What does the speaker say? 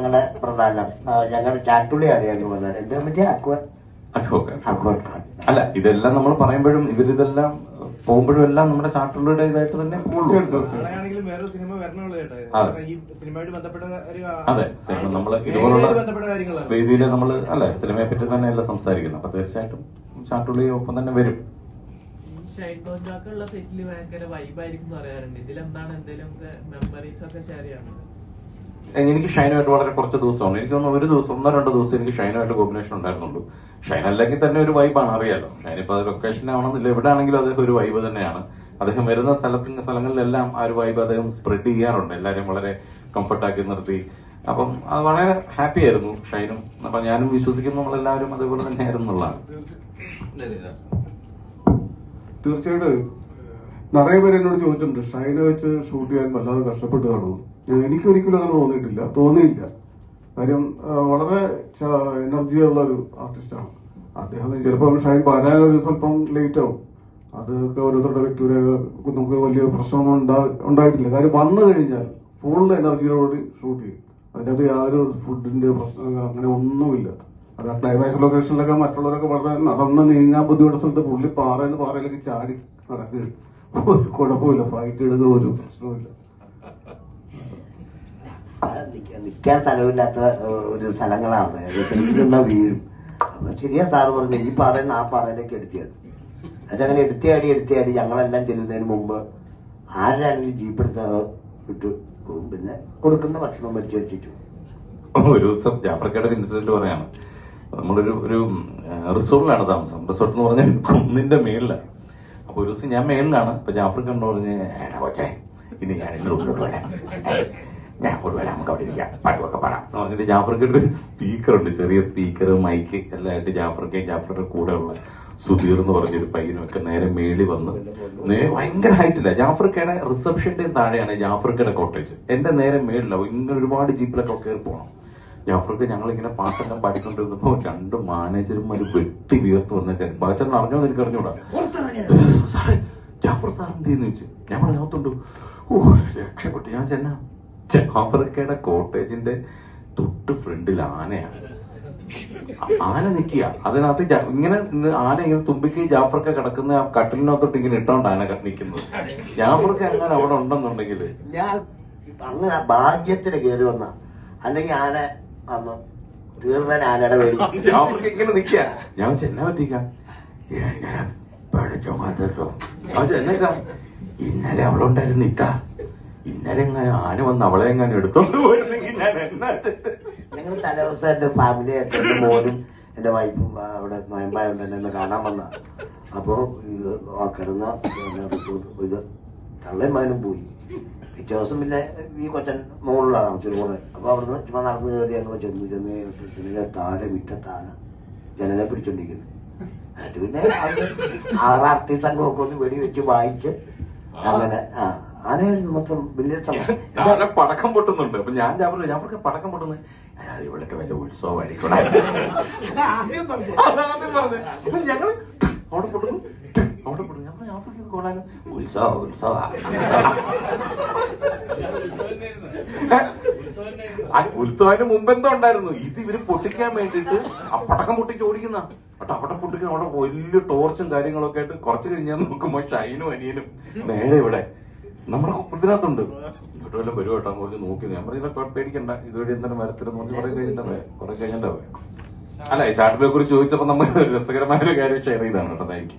ഞങ്ങളുടെ പ്രധാനം ഞങ്ങളുടെ ചാട്ടുള്ളിയാണ് ഞങ്ങൾ വന്നത് എന്താ പറ്റിയ അല്ല, ഇതെല്ലാം നമ്മൾ പറയുമ്പോഴും ഇവരിതെല്ലാം പോകുമ്പോഴും എല്ലാം നമ്മുടെ ചാട്ടുള്ളിയുടെ ഇതായിട്ട് തന്നെ അതെ. നമ്മള് ഇതുപോലുള്ള വേദിയില് നമ്മള് അല്ലെ സിനിമയെ പറ്റി തന്നെ എല്ലാം സംസാരിക്കുന്നത്. അപ്പൊ തീർച്ചയായിട്ടും ചാട്ടുള്ളി ഒപ്പം തന്നെ വരും. സെറ്റില് ഭയങ്കര വൈബായിരിക്കും പറയാറുണ്ട്. ഇതിലെന്താണ് എന്തെങ്കിലും മെമ്മറീസ് ഒക്കെ ഷെയർ ചെയ്യാറുണ്ട്? എനിക്ക് ഷൈനുമായിട്ട് വളരെ കുറച്ച് ദിവസമാണ്, എനിക്ക് തോന്നുന്നു ഒരു ദിവസം 1-2 ദിവസം എനിക്ക് ഷൈനുമായിട്ട് കോമ്പിനേഷൻ ഉണ്ടായിരുന്നുള്ളൂ. ഷൈൻ അല്ലെങ്കിൽ തന്നെ ഒരു വൈബാണ്, അറിയാലോ. ഷൈൻ ഇപ്പൊ അത് ലൊക്കേഷൻ ആവണമെന്നില്ല, എവിടെ ആണെങ്കിലും അദ്ദേഹം ഒരു വൈബ് തന്നെയാണ്. അദ്ദേഹം വരുന്ന സ്ഥലങ്ങളിലെല്ലാം ആ ഒരു വൈബ് അദ്ദേഹം സ്പ്രെഡ് ചെയ്യാറുണ്ട്, എല്ലാവരും വളരെ കംഫർട്ടാക്കി നിർത്തി. അപ്പം അത് വളരെ ഹാപ്പി ആയിരുന്നു ഷൈനും. അപ്പൊ ഞാനും വിശ്വസിക്കുന്നു നമ്മളെല്ലാവരും അതേപോലെ തന്നെ ആയിരുന്നു എന്നുള്ളതാണ്. തീർച്ചയായിട്ടും നിറയെ പേര് എന്നോട് ചോദിച്ചിട്ടുണ്ട് ഷൈനെ വെച്ച് ഷൂട്ട് ചെയ്യാൻ വല്ലാതെ കഷ്ടപ്പെട്ട് കാണുമോ. എനിക്കൊരിക്കലും അങ്ങനെ തോന്നിയില്ല. കാര്യം വളരെ എനർജിയുള്ള ഒരു ആർട്ടിസ്റ്റാണ് അദ്ദേഹം. ചിലപ്പോൾ ഷൈൻ വരാനൊരു സ്വല്പം ലേറ്റ് ആവും, അതൊക്കെ ഓരോരുത്തരുടെ വ്യക്തിയുടെ നമുക്ക് വലിയ പ്രശ്നമൊന്നും ഉണ്ടായിട്ടില്ല. കാര്യം വന്നു കഴിഞ്ഞാൽ ഫുൾ എനർജിയോടുകൂടി ഷൂട്ട് ചെയ്യും. അതിനകത്ത് യാതൊരു ഫുഡിന്റെ പ്രശ്നം അങ്ങനെ ഒന്നുമില്ല. അത് ആ ക്ലൈമാക്സ് ലൊക്കേഷനിലൊക്കെ മറ്റുള്ളവരൊക്കെ വളരെ നടന്ന് നീങ്ങാൻ ബുദ്ധിമുട്ടുള്ള സ്ഥലത്ത് പുള്ളി പാറയിലേക്ക് ചാടി നടക്കുക, ഒരു കുഴപ്പമില്ല. ഫൈറ്റ് ഇടുക ഒരു പ്രശ്നമില്ല. നിൽക്കാൻ സ്ഥലമില്ലാത്ത ഒരു സ്ഥലങ്ങളാണ്, നിന്ന വീഴും. അപ്പൊ ശരിയാ സാറ് പറഞ്ഞു, ഈ പാറയിൽ ആ പാറയിലേക്ക് എടുത്തിയാണ്. അതങ്ങനെ എടുത്തിയാടി ഞങ്ങളെല്ലാം ചെല്ലുന്നതിന് മുമ്പ് ആരാണെങ്കിലും ജീപ്പ് എടുത്ത് വിട്ടു പോകും. പിന്നെ കൊടുക്കുന്ന ഭക്ഷണം മേടിച്ച് വെച്ചിട്ടു. ഒരു ദിവസം ജാഫർക്കയുടെ ഒരു ഇൻസിഡന്റ് പറയാണ്. നമ്മളൊരു റിസോർട്ടിലാണ് താമസം. റിസോർട്ട് എന്ന് പറഞ്ഞാൽ കുന്നിന്റെ മേളിലാണ്. അപ്പൊ ഒരു ദിവസം ഞാൻ മേളിലാണ്. അപ്പൊ ജാഫർക്ക് എന്ന് പറഞ്ഞ് കൊച്ചേ ഇനി ഞാൻ എന്റെ റൂമിലോട്ട് വരാം, ഞാൻ അങ്ങോട്ട് വരാം, നമുക്ക് അവിടെ ഇരിക്കാം, പാട്ടുമൊക്കെ പാടാം എന്ന് പറഞ്ഞിട്ട് ജാഫർക്കയുടെ ഒരു സ്പീക്കർ ഉണ്ട്, ചെറിയ സ്പീക്കർ, മൈക്ക് എല്ലാം ആയിട്ട് ജാഫറുടെ കൂടെ ഉള്ള സുധീർ എന്ന് പറഞ്ഞൊരു പയ്യനും ഒക്കെ നേരെ മേളി വന്ന് ഭയങ്കര ഹൈറ്റില്ല. ജാഫർക്കയുടെ റിസപ്ഷന്റെ താഴെയാണ് ജാഫർക്കയുടെ കോട്ടേജ്. എന്റെ നേരെ മേളിലാവും. ഇങ്ങനെ ഒരുപാട് ജീപ്പിലൊക്കെ കയറി പോകണം. ജാഫർക്ക് ഞങ്ങളിങ്ങനെ പാട്ടെല്ലാം പാടിക്കൊണ്ടിരുന്നപ്പോ 2 മാനേജർമാര് വെട്ടി വീർത്ത് വന്നേക്കാൻ. ബാച്ചറിന് അറിഞ്ഞോന്ന് എനിക്ക് അറിഞ്ഞൂടാ. സാറേ ജാഫർ സാർ എന്ത് ചെയ്യുന്നു ചോദിച്ചു. ഞാൻ പറഞ്ഞോത്തുണ്ട്. രക്ഷപ്പെട്ടു. ഞാൻ ചെന്നാ ജാഫർക്കയുടെ കോട്ടേജിന്റെ തൊട്ട് ഫ്രണ്ടിൽ ആനയാണ്. ആന നിക്കുക. അതിനകത്ത് ഇങ്ങനെ ആന ഇങ്ങനെ തുമ്പിക്ക് ജാഫർക്ക് കിടക്കുന്ന ആ കട്ടിലിനകത്തോട്ട് ഇങ്ങനെ ഇട്ടോണ്ട് ആന നിക്കുന്നത്. ജാഫർക്ക് അങ്ങനെ അവിടെ ഉണ്ടെന്നുണ്ടെങ്കിൽ ഞാൻ അങ്ങനെ ഭാഗ്യത്തിന് കയറി വന്ന, അല്ലെങ്കിൽ ആന വന്നു തീർന്ന ആനയുടെ പേടി ജാഫർക്ക് ഇങ്ങനെ നിക്കുക. ഞാൻ ചെന്നാ പറ്റിക്കാം പഠിച്ചോ മാത്രോ എന്നേക്കാം. ഇന്നലെ അവളുണ്ടായിരുന്നു ഇക്ക, ഇന്നലെ എങ്ങനെ ആന വന്ന് അവളെ എങ്ങനെ എടുത്തോണ്ട് പോയിരുന്നെങ്കിൽ ഞാൻ എന്നാ. ഞങ്ങൾ തലേദിവസം എന്റെ ഫാമിലി ആയിട്ട് എന്റെ മോനും എന്റെ വൈഫും അവിടെ നോയമ്പായോണ്ട് എന്നെ കാണാൻ വന്ന. അപ്പോ കിടന്ന ഇത് തള്ളയും മകനും പോയി. പിറ്റേ ദിവസം പിന്നെ ഈ കൊച്ചൻ മുകളിലാണ് താമസിച്ചത് കൂടെ. അപ്പൊ അവിടുന്ന് ചുമ്മാ നടന്നു കയറി ഞങ്ങൾ ചെന്ന് താഴെ മുറ്റത്താണ് ജനലെ പിടിച്ചോണ്ടിരിക്കുന്നത്. എന്നിട്ട് പിന്നെ 6 ആർട്ടിസ്റ്റ് സംഘമൊക്കെ ഒന്ന് വെടിവെച്ച് വായിച്ച് അങ്ങനെ ആനയായിരുന്നു മൊത്തം വലിയ സമയം. പടക്കം പൊട്ടുന്നുണ്ട്. അപ്പൊ ഞാൻ ജാഫർക്ക് പടക്കം പൊട്ടുന്നത് ഇവിടൊക്കെ വലിയ ഉത്സവമായിരിക്കും ആദ്യം പറഞ്ഞു. അപ്പൊ ഞങ്ങള് അവിടെ പൊട്ടുന്നു. ഞങ്ങൾ ജാഫർക്ക് ഇത് കൊള്ളാനും ഉത്സവ ഉത്സവത്തിന് മുമ്പെന്തോ ഉണ്ടായിരുന്നു. ഇത് ഇവര് പൊട്ടിക്കാൻ വേണ്ടിട്ട് ആ പടക്കം പൊട്ടിച്ച് ഓടിക്കുന്ന കേട്ടോ. അവിടെ പൊട്ടിക്കുന്ന അവിടെ വലിയ ടോർച്ചും കാര്യങ്ങളൊക്കെ ആയിട്ട് കുറച്ച് കഴിഞ്ഞാൽ നോക്കുമ്പോ ഷൈനും അനിയനും നേരെ ഇവിടെ നമ്മുടെ ഇതിനകത്തുണ്ട്. ഇങ്ങോട്ട് വല്ലതും വരുവാട്ടോ കുറച്ച് നോക്കി. ഞാൻ പറഞ്ഞ പേടിക്കണ്ട, ഇതുവഴി എന്തെങ്കിലും വരത്തില്ലെന്ന് പറഞ്ഞ് കുറെ കഴിഞ്ഞിട്ടാ പോയെ. അല്ല, ഈ ചാട്ടിനെ കുറിച്ച് ചോദിച്ചപ്പോ നമ്മൾ രസകരമായ ഒരു കാര്യം ഷെയർ ചെയ്താണ് കേട്ടോ. Thank you.